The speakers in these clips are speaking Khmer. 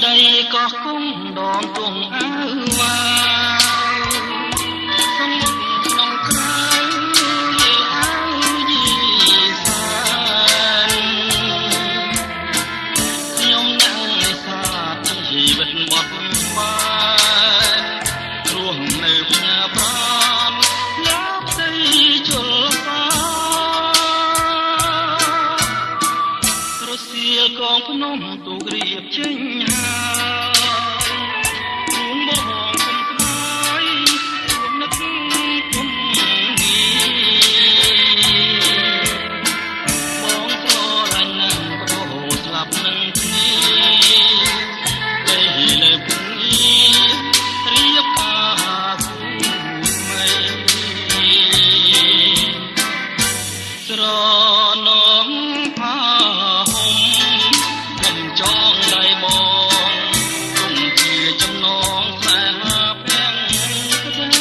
ដីក៏គង់ដងទងអើវ៉ាសមុទ្រក្នុងក្រៅយេអើយីសានខ្ញុំនឹងនេសាទជីវិតបត់បានរស់នៅផ្ញើប្រាណយ៉ាប់ស្អីជលសារសៀលកងភ្នំទូករៀបចេញស្រនងផាហុំខ្ញុំចងដៃបងគុំជាចំណងស្នេហាពាំងក្ដី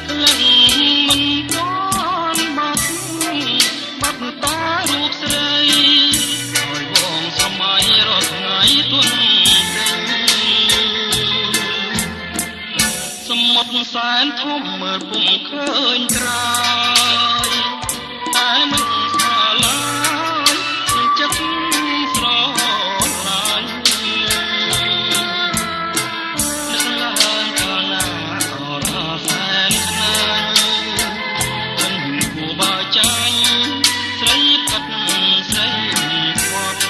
ក្លិនមិនទាន់បាត់តារូបស្រីឲ្យបងសម័យរាល់ថ្ងៃទុនសមុទ្រសែនធំមើលពុំឃើញត្រាយតែមិនស្គាល់ឡើយនឹងចិត្តស្រឡាញ់នឹកឡើងកាលណាអរសែនស្នេហ៍មិនគួរបើចាញ់ស្រីកាត់ស្រីស្វាត់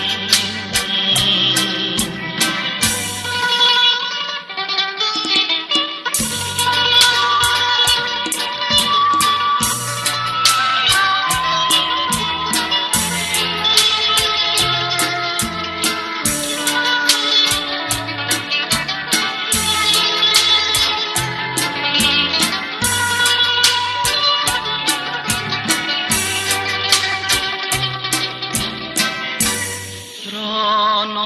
ស្រន